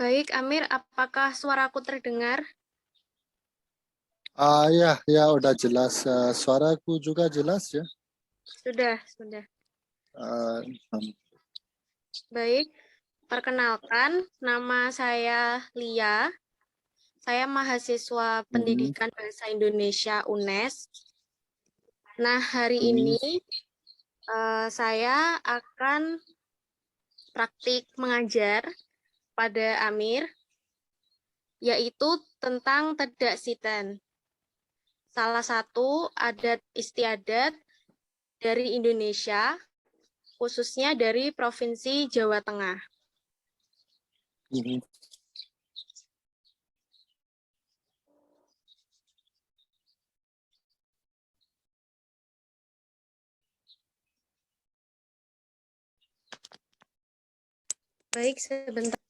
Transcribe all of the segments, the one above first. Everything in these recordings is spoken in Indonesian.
Baik, Amir, apakah suaraku terdengar? Ya, ya udah jelas. Suaraku juga jelas ya. Sudah. Uh, Baik, perkenalkan, nama saya Lia. Saya mahasiswa mhm, Pendidikan Bahasa Indonesia UNES. Nah, hari mhm, ini saya akan praktik mengajar pada Amir, yaitu tentang Tedak Siten. Salah satu adat istiadat dari Indonesia, khususnya dari Provinsi Jawa Tengah. mhm. Baik, sebentar.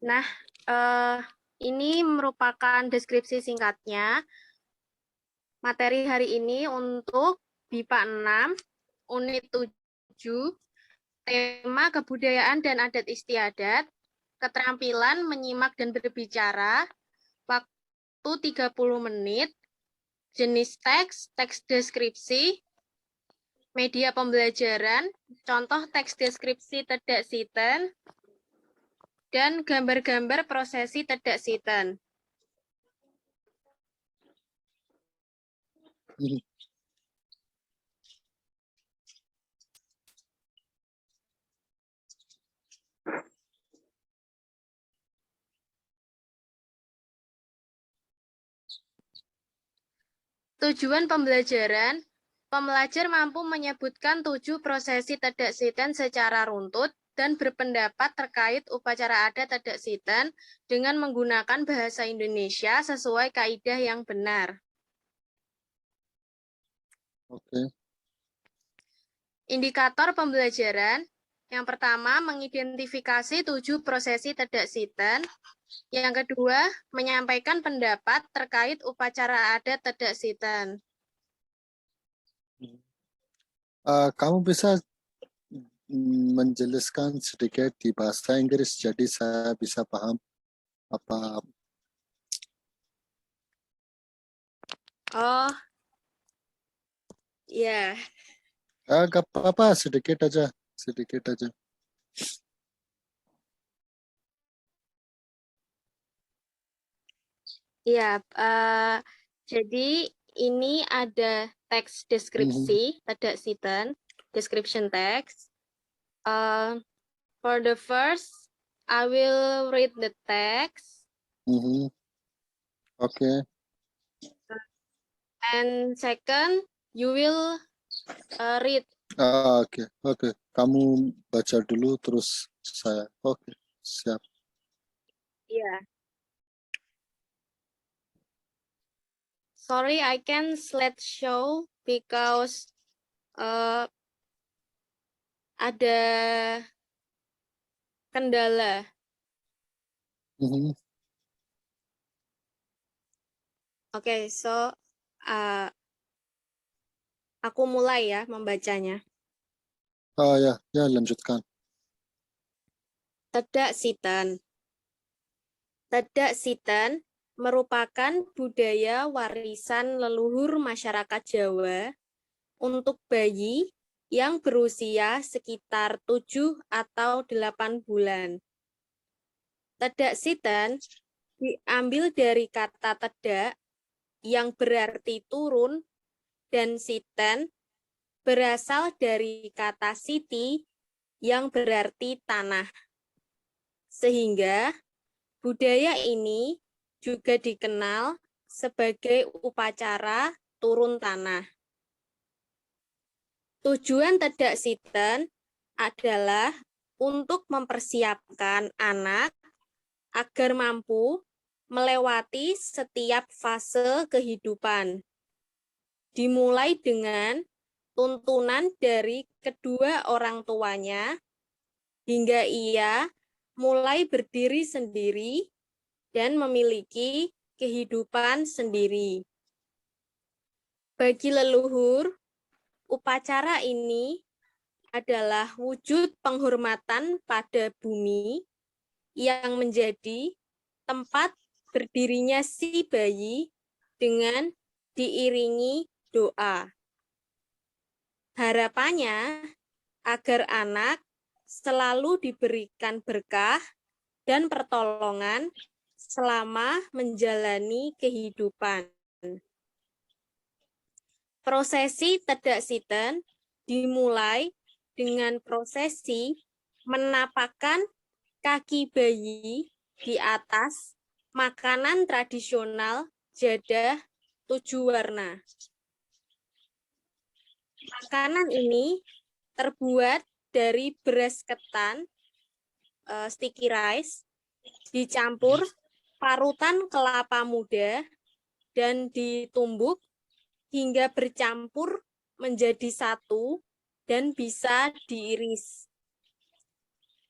Nah, ini merupakan deskripsi singkatnya. Materi hari ini untuk BIPA 6, Unit 7, tema kebudayaan dan adat istiadat, keterampilan menyimak dan berbicara, waktu 30 menit, jenis teks, teks deskripsi, media pembelajaran, contoh teks deskripsi Tedak Siten, dan gambar-gambar prosesi Tedak Siten. Tujuan pembelajaran, pembelajar mampu menyebutkan 7 prosesi Tedak Siten secara runtut dan berpendapat terkait upacara adat Tedak Siten dengan menggunakan bahasa Indonesia sesuai kaidah yang benar. Oke. Indikator pembelajaran, yang pertama mengidentifikasi 7 prosesi Tedak Siten, yang kedua menyampaikan pendapat terkait upacara adat Tedak Siten. Kamu bisa menjelaskan sedikit di bahasa Inggris, jadi saya bisa paham apa. Oh, ya. Gak apa-apa, sedikit aja, sedikit aja. Ya, jadi ini ada teks Mhm, deskripsi, Tedak Siten, description text. For the first, I will read the text. mhm. Oke. And second, you will read. Oke, oke. Kamu baca dulu terus saya. Oke, siap. Yeah. Sorry, I can slideshow because ada kendala. Mhm. Oke, so aku mulai ya membacanya. Ya, ya lanjutkan. Tedak Siten. Tedak Siten merupakan budaya warisan leluhur masyarakat Jawa untuk bayi yang berusia sekitar 7 atau 8 bulan. Tedak Siten diambil dari kata tedak yang berarti turun dan siten berasal dari kata siti yang berarti tanah. Sehingga budaya ini juga dikenal sebagai upacara turun tanah. Tujuan Tedak Siten adalah untuk mempersiapkan anak agar mampu melewati setiap fase kehidupan. Dimulai dengan tuntunan dari kedua orang tuanya hingga ia mulai berdiri sendiri dan memiliki kehidupan sendiri. Bagi leluhur, upacara ini adalah wujud penghormatan pada bumi yang menjadi tempat berdirinya si bayi dengan diiringi doa. Harapannya agar anak selalu diberikan berkah dan pertolongan selama menjalani kehidupan. Prosesi Tedak Siten dimulai dengan prosesi menapakkan kaki bayi di atas makanan tradisional jadah 7 warna. Makanan ini terbuat dari beras ketan, sticky rice, dicampur parutan kelapa muda, dan ditumbuk hingga bercampur menjadi satu dan bisa diiris.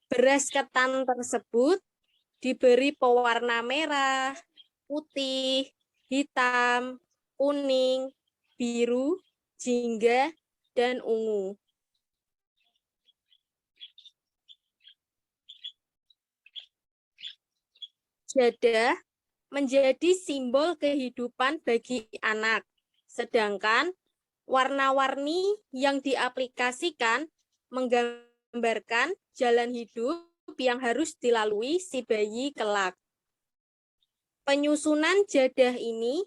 Beras ketan tersebut diberi pewarna merah, putih, hitam, kuning, biru, jingga, dan ungu. Jadah menjadi simbol kehidupan bagi anak, sedangkan warna-warni yang diaplikasikan menggambarkan jalan hidup yang harus dilalui si bayi kelak. Penyusunan jadah ini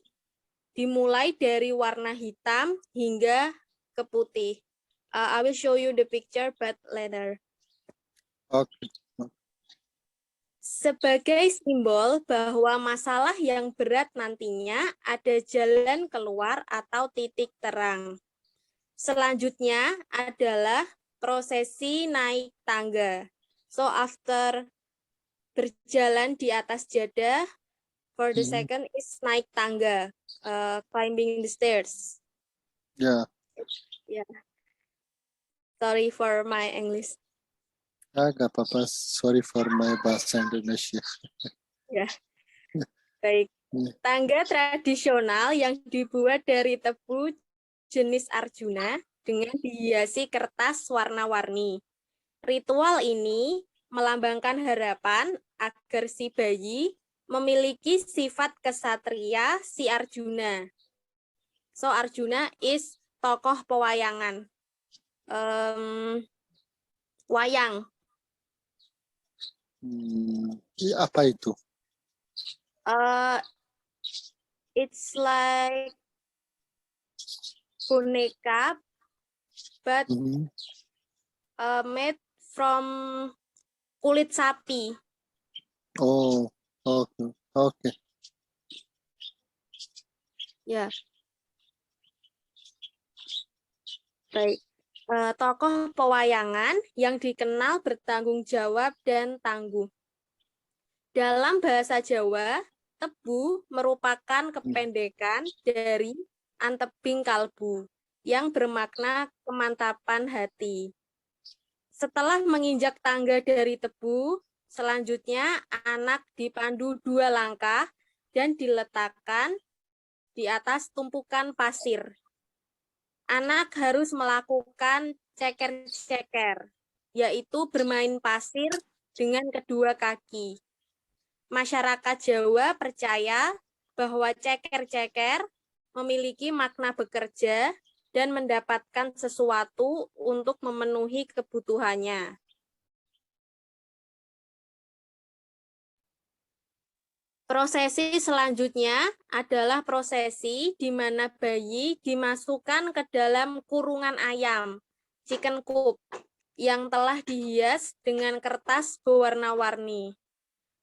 dimulai dari warna hitam hingga ke putih. I will show you the picture, but later. Oke. Sebagai simbol bahwa masalah yang berat nantinya ada jalan keluar atau titik terang. Selanjutnya adalah prosesi naik tangga. So after berjalan di atas jadah, for the second is naik tangga, climbing the stairs. Ya. Yeah. Sorry for my English. Nggak apa-apa. Sorry for my bahasa Indonesia. Ya. Baik. Tangga tradisional yang dibuat dari tebu jenis Arjuna dengan dihiasi kertas warna-warni. Ritual ini melambangkan harapan agar si bayi memiliki sifat kesatria si Arjuna. So Arjuna is tokoh pewayangan. Wayang. Apa itu? It's like boneka, but made from kulit sapi. Oh, oke. Ya. Baik. Tokoh pewayangan yang dikenal bertanggung jawab dan tangguh. Dalam bahasa Jawa, tebu merupakan kependekan dari antebing kalbu yang bermakna kemantapan hati. Setelah menginjak tangga dari tebu, selanjutnya anak dipandu 2 langkah dan diletakkan di atas tumpukan pasir. Anak harus melakukan ceker-ceker, yaitu bermain pasir dengan kedua kaki. Masyarakat Jawa percaya bahwa ceker-ceker memiliki makna bekerja dan mendapatkan sesuatu untuk memenuhi kebutuhannya. Prosesi selanjutnya adalah prosesi di mana bayi dimasukkan ke dalam kurungan ayam, chicken coop, yang telah dihias dengan kertas berwarna-warni.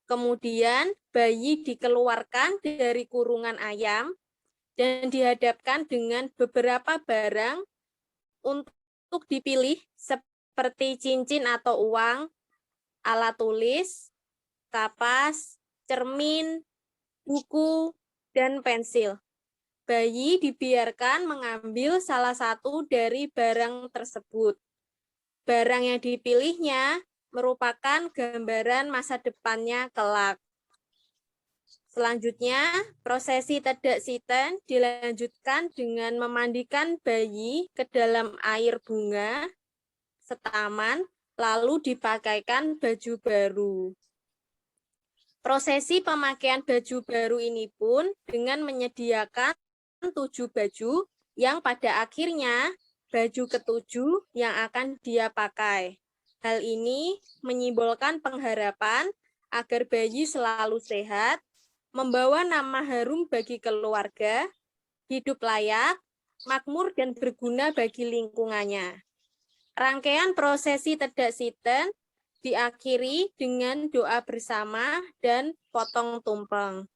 Kemudian bayi dikeluarkan dari kurungan ayam dan dihadapkan dengan beberapa barang untuk dipilih seperti cincin atau uang, alat tulis, kapas, cermin, buku, dan pensil. bayi dibiarkan mengambil salah satu dari barang tersebut. Barang yang dipilihnya merupakan gambaran masa depannya kelak. Selanjutnya, prosesi tedak siten dilanjutkan dengan memandikan bayi ke dalam air bunga setaman, lalu dipakaikan baju baru. Prosesi pemakaian baju baru ini pun dengan menyediakan 7 baju yang pada akhirnya baju ketujuh yang akan dia pakai. Hal ini menyimbolkan pengharapan agar bayi selalu sehat, membawa nama harum bagi keluarga, hidup layak, makmur dan berguna bagi lingkungannya. Rangkaian prosesi tedak siten diakhiri dengan doa bersama dan potong tumpeng.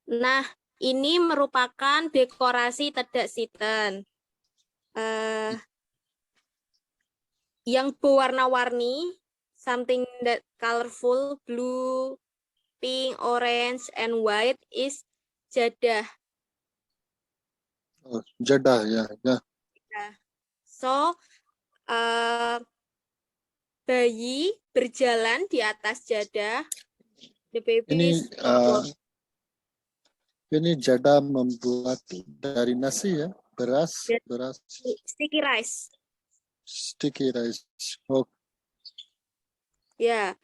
Nah, ini merupakan dekorasi tedak siten. Yang berwarna-warni, something that colorful, blue, pink, orange, and white is jadah. Oh, jadah ya, ya. So, bayi berjalan di atas jadah. The baby is Ini jadah membuat dari nasi ya, beras. Sticky rice. Sticky rice. Oh. Ya,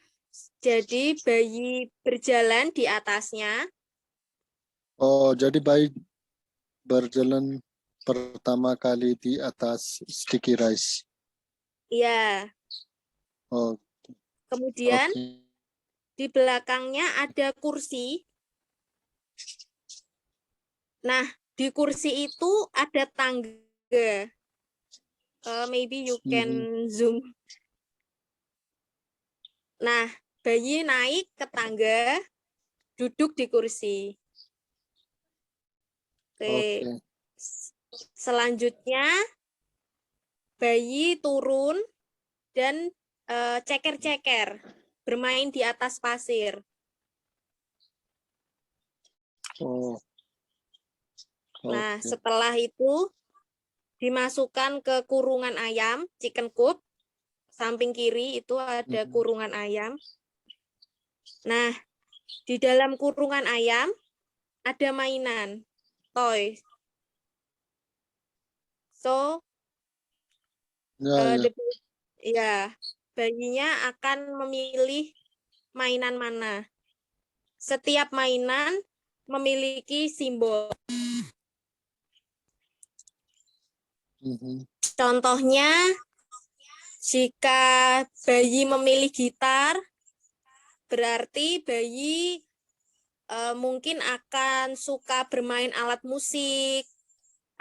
jadi bayi berjalan di atasnya. Oh, jadi bayi berjalan pertama kali di atas sticky rice. Iya. Oh. Kemudian di belakangnya ada kursi. Nah, di kursi itu ada tangga. Maybe you can zoom. Nah, bayi naik ke tangga, duduk di kursi. Oke. Selanjutnya, bayi turun dan ceker-ceker, bermain di atas pasir. Oh. Nah, setelah itu dimasukkan ke kurungan ayam, chicken coop. Samping kiri itu ada kurungan ayam. Nah, di dalam kurungan ayam ada mainan, toy. So, bayinya akan memilih mainan mana. Setiap mainan memiliki simbol. Contohnya, jika bayi memilih gitar, berarti bayi mungkin akan suka bermain alat musik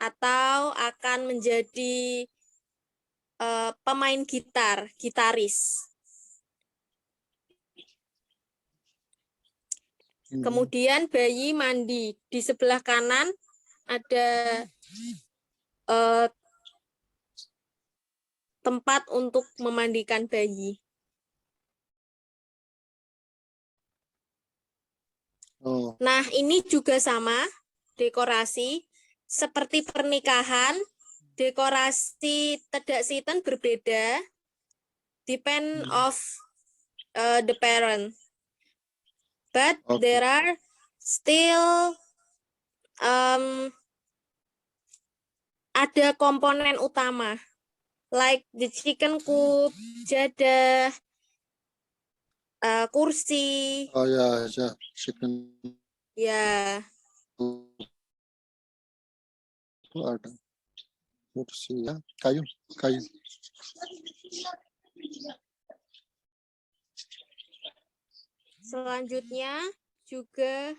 atau akan menjadi pemain gitar, gitaris. Kemudian bayi mandi. Di sebelah kanan ada tempat untuk memandikan bayi. Oh. Nah, ini juga sama, dekorasi. Seperti pernikahan, dekorasi tedak siten berbeda, depend of the parent. But there are still ada komponen utama, like the chicken coop, jadah, kursi. Oh ya, chicken. Ya. Itu ada kursi ya, kayu. Selanjutnya juga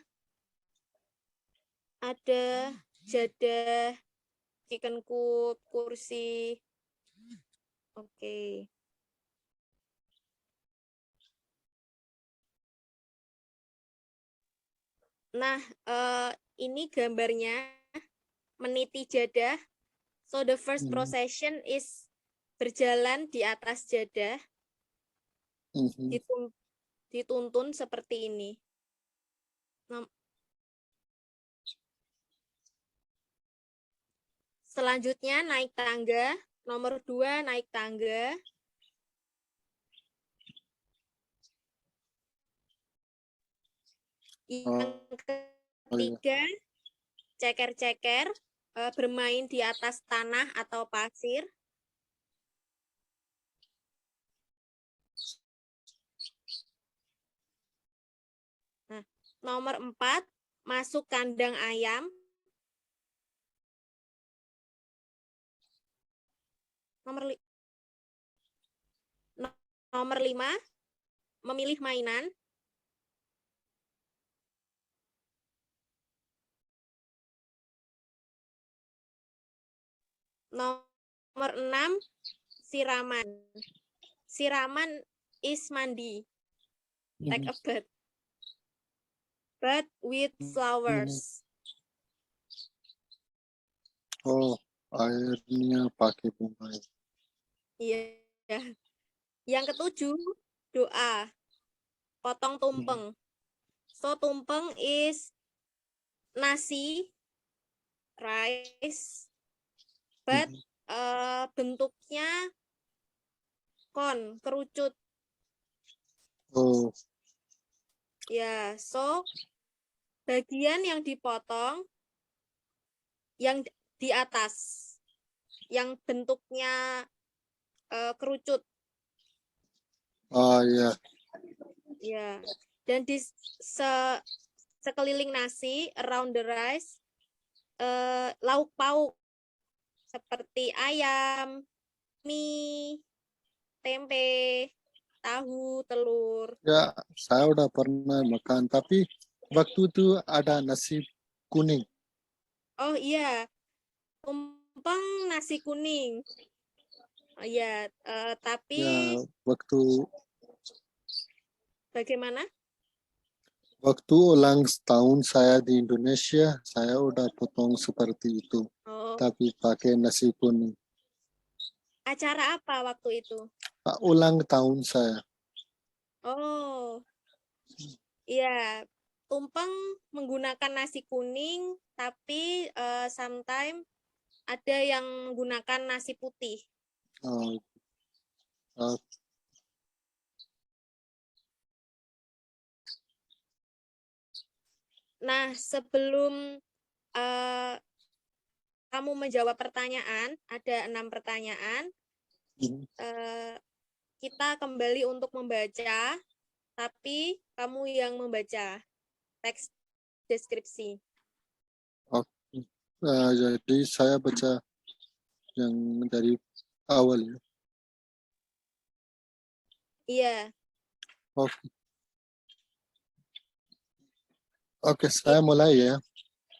ada jadah, chicken coop, kursi. Oke. Nah, ini gambarnya meniti jadah. So the first procession is berjalan di atas jadah. dituntun seperti ini. Selanjutnya naik tangga, nomor 2 naik tangga. Yang ketiga, ceker-ceker, bermain di atas tanah atau pasir. Nah, nomor 4, masuk kandang ayam. Nomor 5, memilih mainan. Nomor 6, siraman. Siraman is mandi. Take a bath. Bath with flowers. Oh, airnya pakai bunga. Iya. Yang ketujuh, doa. Potong tumpeng. So, tumpeng is nasi, rice, but bentuknya kerucut. Oh. Ya, so bagian yang dipotong yang di atas, yang bentuknya kerucut. Oh ya. Ya, dan di sekeliling nasi, around the rice, lauk pauk seperti ayam, mie, tempe, tahu, telur. Ya, saya udah pernah makan, tapi waktu itu ada nasi kuning. Oh iya, tumpeng nasi kuning. Oh iya, tapi Ya, waktu bagaimana? Waktu ulang tahun saya di Indonesia, saya udah potong seperti itu, Oh, tapi pakai nasi kuning. acara apa waktu itu? Ulang tahun saya. Oh, iya. Tumpeng menggunakan nasi kuning, tapi sometimes ada yang menggunakan nasi putih. Oh, oh, Nah, sebelum kamu menjawab pertanyaan, ada 6 pertanyaan. Kita kembali untuk membaca, tapi kamu yang membaca teks deskripsi. jadi saya baca yang dari awal ya. Iya. Oke, saya mulai ya.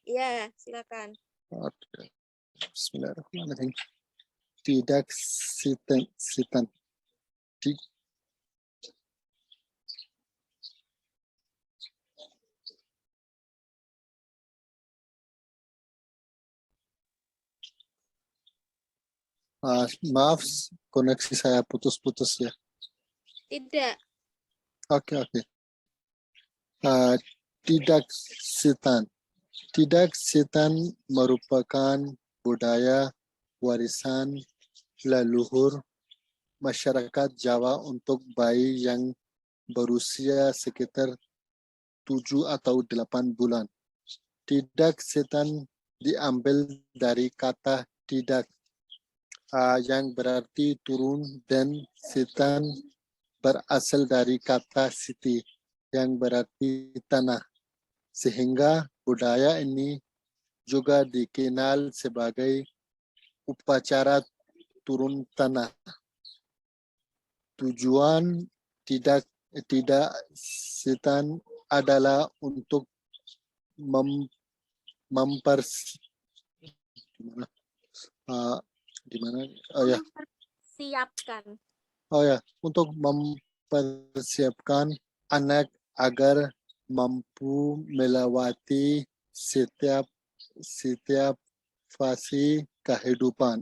Iya, silakan. Oke. Bismillahirrahmanirrahim. Tidak sitan. Maaf, koneksi saya putus-putus ya. Tidak. Oke. Tidak sitan. Tidak sitan merupakan budaya warisan leluhur masyarakat Jawa untuk bayi yang berusia sekitar 7 atau 8 bulan. Tidak sitan diambil dari kata tidak yang berarti turun, dan sitan berasal dari kata siti yang berarti tanah. Sehingga budaya ini juga dikenal sebagai upacara turun tanah. Tujuan tidak sitan adalah untuk untuk mempersiapkan anak agar mampu melewati setiap fase kehidupan.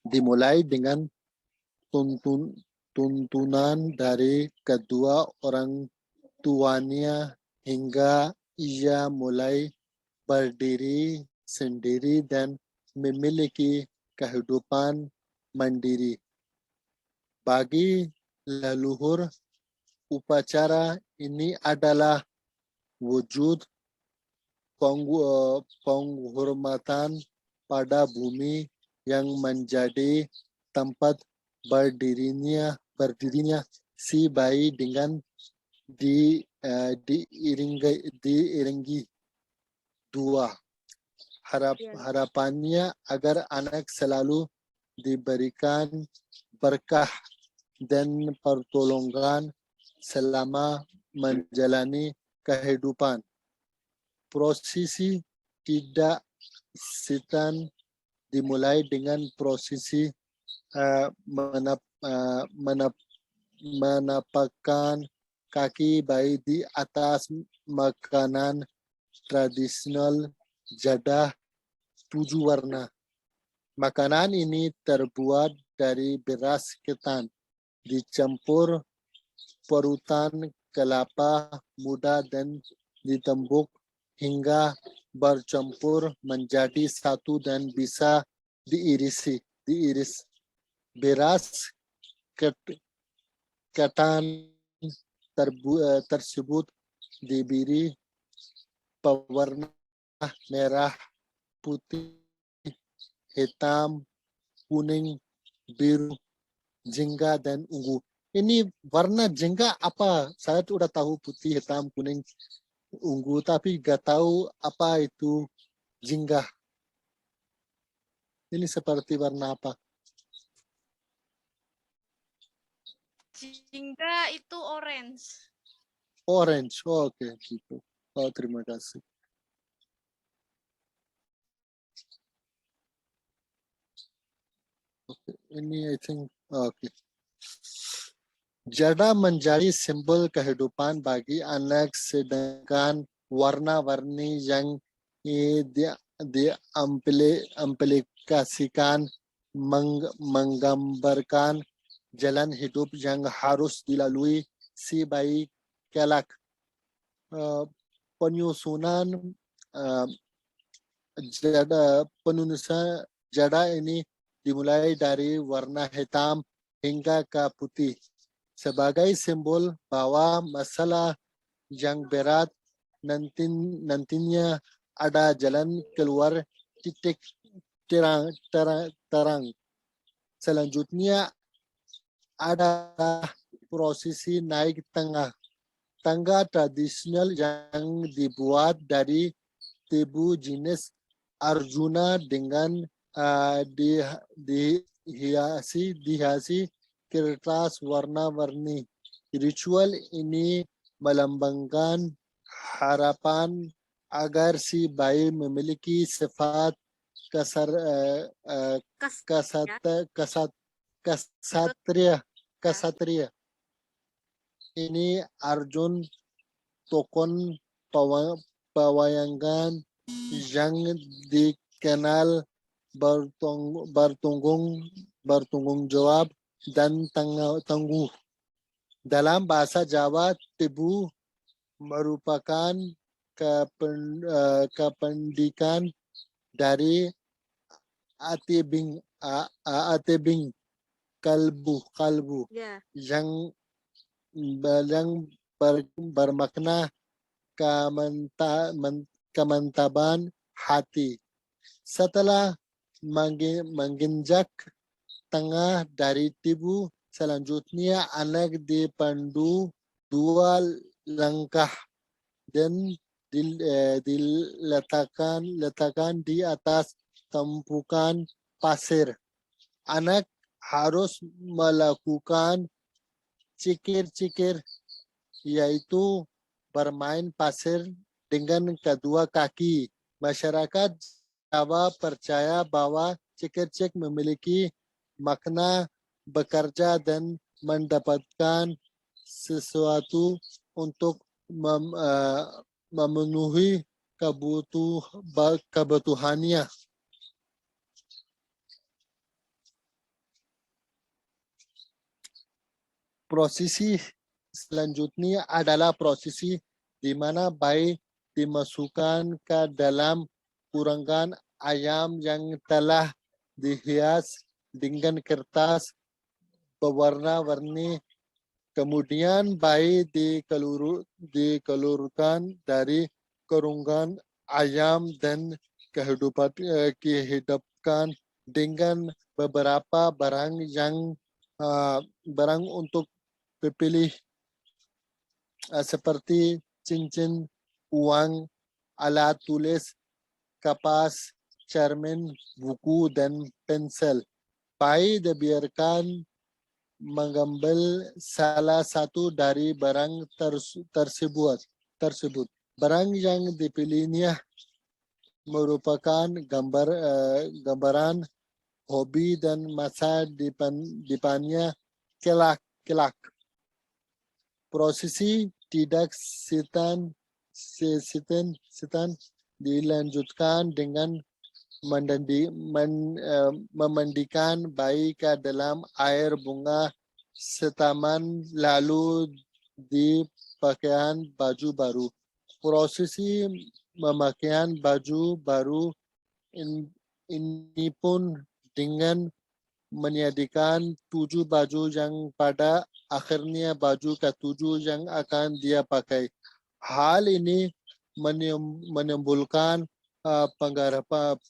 Dimulai dengan tuntunan dari kedua orang tuanya hingga ia mulai berdiri sendiri dan memiliki kehidupan mandiri. Bagi leluhur, upacara ini adalah wujud penghormatan pada bumi yang menjadi tempat berdirinya si bayi dengan diiringi dua harapannya agar anak selalu diberikan berkah dan pertolongan selama menjalani kehidupan. Prosesi tidak setan dimulai dengan prosesi menapakkan kaki bayi di atas makanan tradisional jadah 7 warna. Makanan ini terbuat dari beras ketan, dicampur parutan kelapa muda dan ditumbuk hingga bercampur menjadi satu dan bisa diiris. Beras ketan tersebut diberi pewarna merah, putih, hitam, kuning, biru, jingga, dan ungu. Ini warna jingga apa? Saya sudah tahu putih, hitam, kuning, ungu, tapi gak tahu apa itu jingga. Ini seperti warna apa? Jingga itu orange. Orange. Oh, oke, gitu. Oh, terima kasih. Okay. Ini I think oke. Jada menjadi simbol kehidupan bagi anak, sedangkan warna-warni yang diaplikasikan menggambarkan jalan hidup yang harus dilalui si bayi kelak. Penyusunan jada ini dimulai dari warna hitam hingga ke putih sebagai simbol bahwa masalah yang berat nantinya ada jalan keluar titik terang. Selanjutnya ada prosesi naik tangga tradisional yang dibuat dari tebu jenis Arjuna dengan dihiasi kertas warna-warni. Ritual ini melambangkan harapan agar si bayi memiliki sifat kesatria. Ini Arjun tokoh pewayangan yang dikenal bertanggung jawab dan tangguh. Dalam bahasa Jawa, tebu merupakan kependikan dari atebing kalbu yang bermakna kemantaban hati. Setelah menginjak tengah dari tebu, selanjutnya anak dipandu 2 langkah dan diletakkan di atas tumpukan pasir. Anak harus melakukan cikir-cikir, yaitu bermain pasir dengan kedua kaki. Masyarakat Jawa percaya bahwa cikir-cikir memiliki makna bekerja dan mendapatkan sesuatu untuk memenuhi kebutuhannya. prosesi selanjutnya adalah prosesi di mana bayi dimasukkan ke dalam kurungan ayam yang telah dihias dengan kertas berwarna-warni. Kemudian bayi dikeluarkan dari kurungan ayam dan dihidupkan dengan beberapa barang barang untuk dipilih seperti cincin, uang, alat tulis, kapas, cermin, buku, dan pensel. Bayi dibiarkan mengambil salah satu dari barang tersebut. Barang yang dipilihnya merupakan gambaran hobi dan masa depannya kelak. Prosesi tidak setan dilanjutkan dengan memandikan bayi ke dalam air bunga setaman lalu dipakaian baju baru. Prosesi memakaian baju baru ini pun dengan menyediakan 7 baju yang pada akhirnya baju ke-7 yang akan dia pakai. Hal ini menimbulkan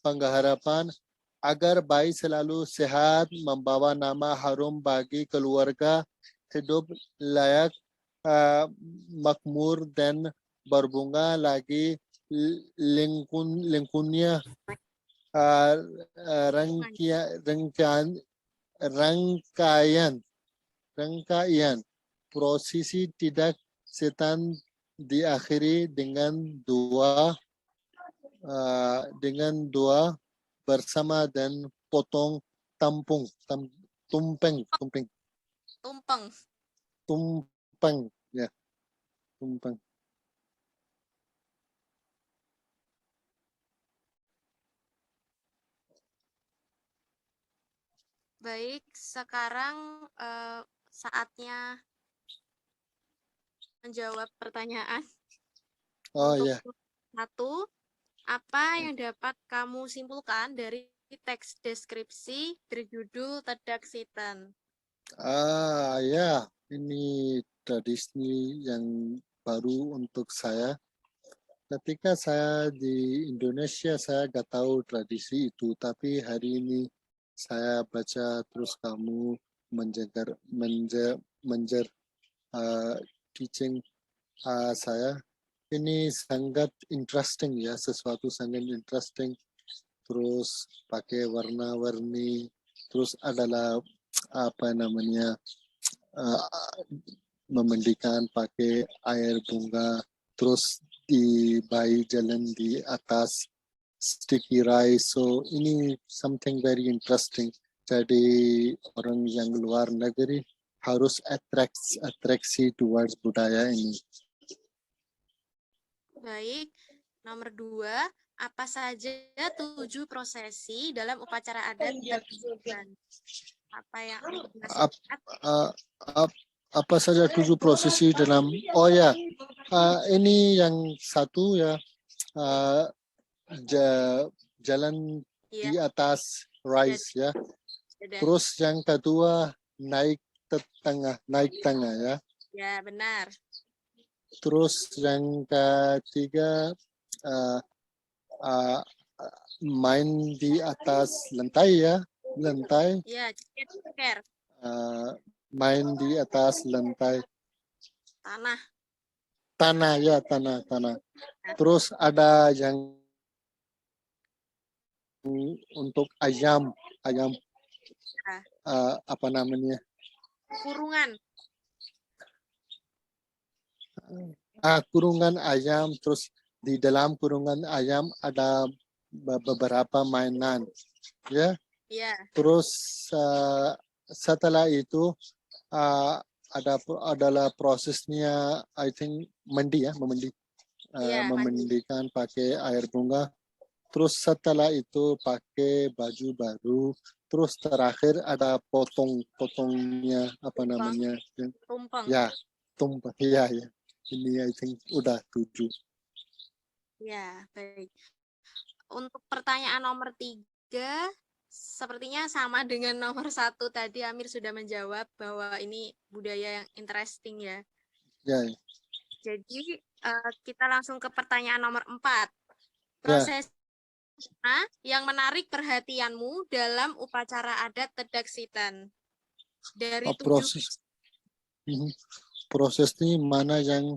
pengharapan agar bayi selalu sehat, membawa nama harum bagi keluarga, hidup layak, makmur, dan berbunga lagi lingkunnya. Rangkaian prosesi tidak setan diakhiri dengan doa bersama dan potong tumpeng ya, tumpeng. Baik, sekarang saatnya menjawab pertanyaan. Oh Untuk ya. satu, apa yang dapat kamu simpulkan dari teks deskripsi berjudul Tedak Sitan? Ya, ini tradisi yang baru untuk saya. Ketika saya di Indonesia, saya nggak tahu tradisi itu, tapi hari ini saya baca terus kamu teaching saya. Ini sangat interesting ya, sesuatu sangat interesting. Terus pakai warna-warni, terus adalah memandikan pakai air bunga, terus di bayi jalan di atas sticky rice. So ini something very interesting. Jadi orang yang luar negeri harus atraksi towards budaya ini. Baik, nomor 2, apa saja 7 prosesi dalam upacara adat dan apa yang apa saja 7 prosesi dalam ini yang satu ya, jalan di atas rice ya. Terus yang kedua naik tangga ya. Ya, benar. Terus yang ketiga main di atas lantai ya, lantai. Ya, ceker. Main di atas lantai. Tanah ya, tanah. Terus ada yang untuk ayam apa namanya? Kurungan. Kurungan ayam, terus di dalam kurungan ayam ada beberapa mainan ya. Terus setelah itu adalah prosesnya I think memandikan pakai air bunga. terus setelah itu pakai baju baru, terus terakhir ada potongnya apa Tumpeng. namanya? Tumpeng. Ya, tumpeng. Ya, ya. Ini I think udah 7. Ya, baik. Untuk pertanyaan nomor 3, sepertinya sama dengan nomor 1 tadi. Amir sudah menjawab bahwa ini budaya yang interesting ya. Ya, ya. Jadi kita langsung ke pertanyaan nomor 4. Ya. Proses yang menarik perhatianmu dalam upacara adat Tedak Sitan dari 7. Proses ini mana yang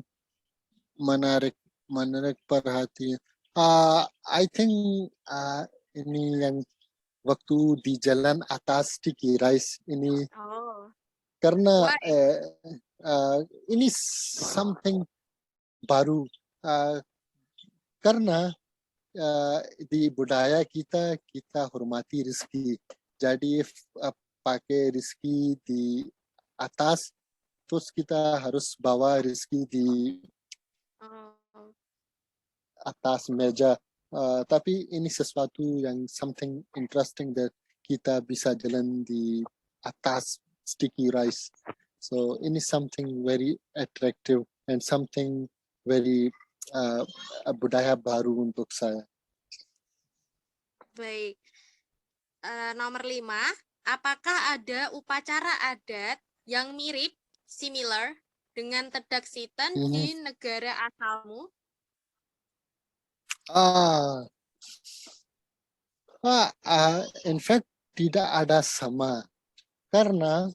menarik perhatian. I think ini yang waktu di jalan atas Sticky Rice ini Oh, karena why? ini something baru karena di budaya kita hormati rezeki. Jadi pakai rezeki di atas, terus kita harus bawa rezeki di Oh, atas meja. Tapi ini sesuatu yang something interesting that kita bisa jalan di atas sticky rice. So ini something very attractive and something very budaya baru untuk saya. baik. Nomor 5, apakah ada upacara adat yang mirip, similar, dengan Tedak Sitan di negara asalmu? In fact, tidak ada sama. Karena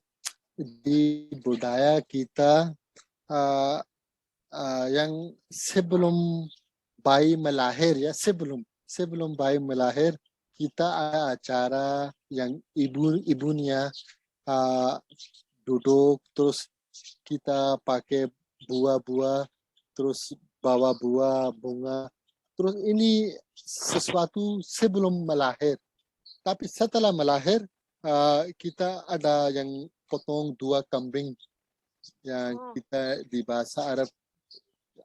di budaya kita yang sebelum bayi melahir ya, sebelum bayi melahir kita ada acara yang ibunya duduk, terus kita pakai buah-buah, terus bawa buah, bunga. Terus ini sesuatu sebelum melahir. Tapi setelah melahir, kita ada yang potong 2 kambing yang kita di bahasa Arab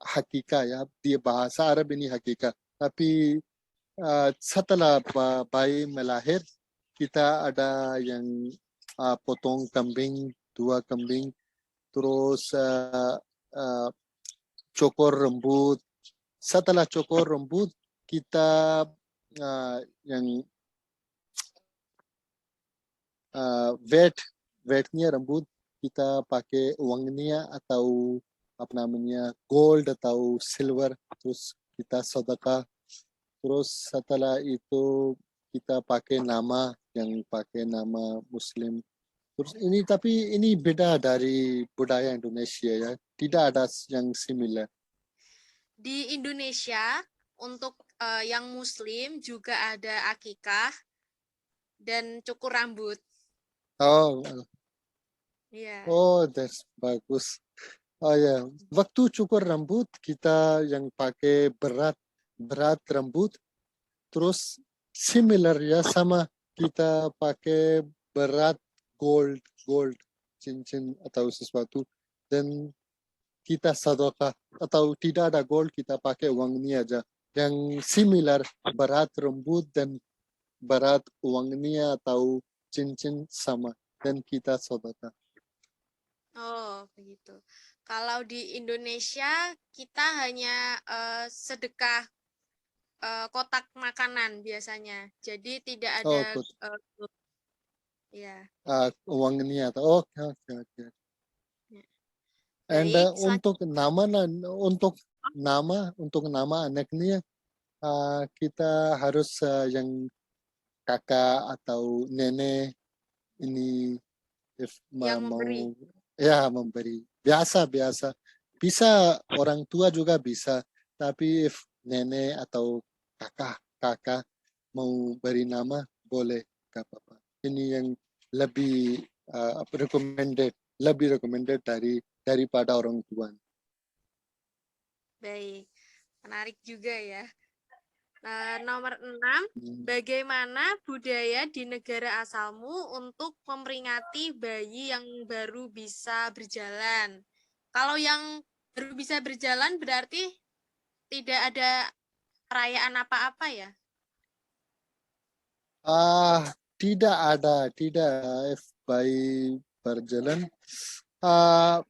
hakika ya, di bahasa Arab ini hakika. Tapi setelah bayi melahir, kita ada yang potong kambing, 2 kambing, terus cukur rambut. Setelah cukur rambut, kita yang wetnya rambut kita pakai uangnya atau apa namanya gold atau silver, terus kita sedekah. Terus setelah itu kita pakai nama yang pakai nama Muslim. Terus ini tapi ini beda dari budaya Indonesia ya, tidak ada yang similar. Di Indonesia untuk yang Muslim juga ada akikah dan cukur rambut. Oh, Iya. oh, that's bagus. Oh ya, waktu cukur rambut kita yang pakai berat rambut, terus similar ya sama kita pakai berat gold cincin atau sesuatu, dan kita sedekah atau tidak ada gold kita pakai uang ini aja. Yang similar berat rambut dan berat uang ini atau cincin sama dan kita sedekah. Oh, begitu. Kalau di Indonesia kita hanya sedekah kotak makanan biasanya. Jadi tidak ada ya. Uang ini atau oke. And Baik, untuk nama anaknya kita harus yang kakak atau nenek ini if yang mau memberi. ya memberi biasa bisa orang tua juga bisa, tapi if nenek atau kakak mau beri nama boleh, gak apa-apa. Ini yang lebih recommended daripada orang tua. Baik, menarik juga ya. Nomor 6, bagaimana budaya di negara asalmu untuk memperingati bayi yang baru bisa berjalan? Kalau yang baru bisa berjalan berarti tidak ada perayaan apa-apa ya? Tidak ada, tidak. If bayi berjalan, ah,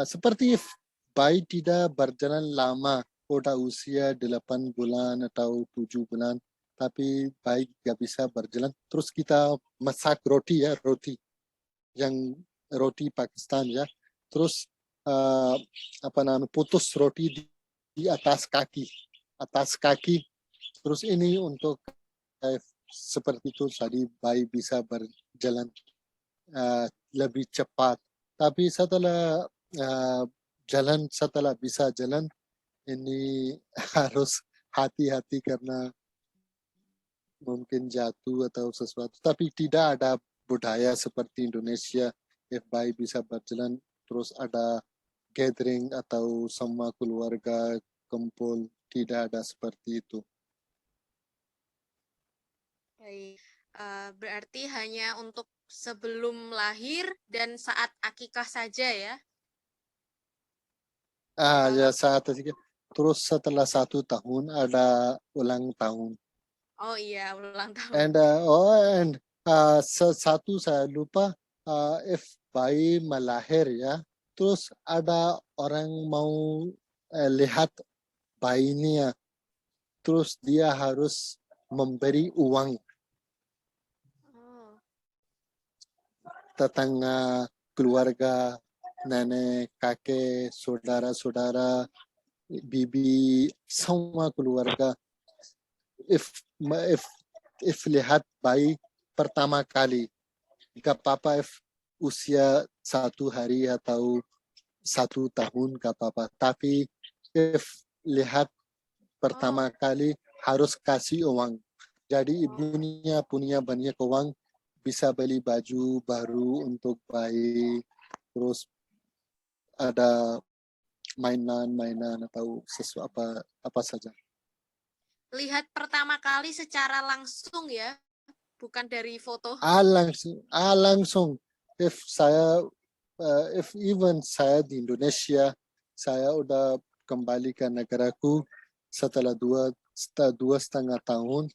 seperti if bayi tidak berjalan lama, udah usia 8 bulan atau 7 bulan, tapi bayi nggak bisa berjalan. Terus kita masak roti ya, roti Pakistan ya. Terus putus roti di atas kaki. Terus ini untuk seperti itu tadi bayi bisa berjalan lebih cepat. Tapi setelah bisa jalan, ini harus hati-hati karena mungkin jatuh atau sesuatu. Tapi tidak ada budaya seperti Indonesia, if bayi bisa berjalan terus ada gathering atau semua keluarga kumpul, tidak ada seperti itu. Baik, berarti hanya untuk sebelum lahir dan saat akikah saja ya? Ya saat itu. Terus setelah 1 tahun ada ulang tahun. Oh iya, ulang tahun. And satu saya lupa, if bayi melahir ya, terus ada orang mau lihat bayinya, terus dia harus memberi uang. Oh. Tetangga, keluarga, nenek, kakek, saudara-saudara, bibi, semua keluarga. If lihat bayi pertama kali, gak apa-apa if usia 1 hari atau 1 tahun gak apa-apa. Tapi if lihat pertama kali harus kasih uang. Jadi ibunya punya banyak uang, bisa beli baju baru untuk bayi, terus ada mainan atau sesuatu apa saja. Lihat pertama kali secara langsung ya, bukan dari foto. Langsung. If even saya di Indonesia, saya udah kembali ke negaraku setelah 2,5 tahun.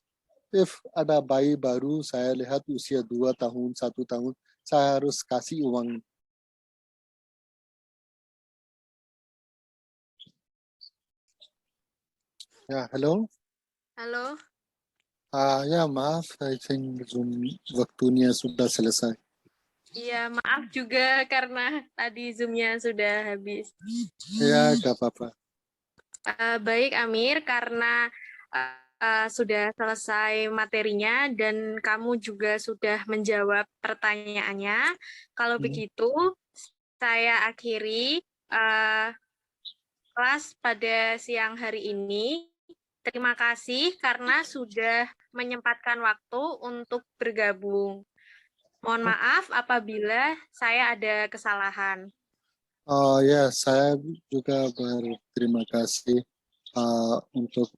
If ada bayi baru, saya lihat usia 2 tahun, 1 tahun, saya harus kasih uang. Ya, halo. Halo. Ya maaf, I think Zoom waktunya sudah selesai. Iya, maaf juga karena tadi Zoom-nya sudah habis. Ya, gak apa-apa. Baik, Amir, karena sudah selesai materinya dan kamu juga sudah menjawab pertanyaannya. Kalau begitu, saya akhiri kelas pada siang hari ini. Terima kasih karena sudah menyempatkan waktu untuk bergabung. Mohon maaf apabila saya ada kesalahan. Ya, saya juga berterima kasih untuk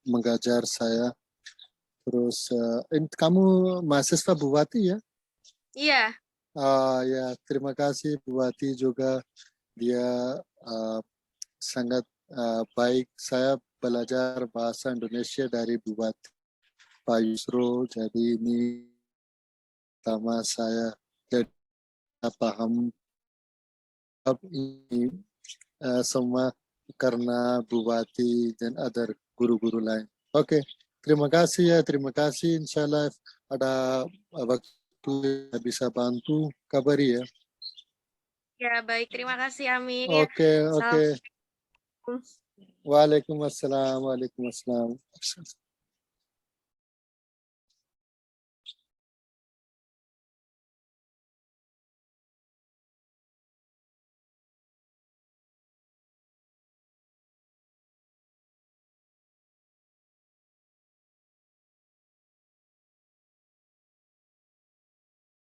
mengajar saya. Terus, kamu mahasiswa Buwati ya? Iya. Ya, terima kasih Buwati juga. Dia sangat baik. Saya belajar bahasa Indonesia dari Buwati Pak Yusro. Jadi ini pertama saya jadi paham ini semua karena Buwati dan ada guru-guru lain. Oke, terima kasih ya, terima kasih. Insya Allah ada waktu yang bisa bantu, kabari ya. Ya, baik. Terima kasih, Amir. Oke. Assalamualaikum. Waalaikumsalam.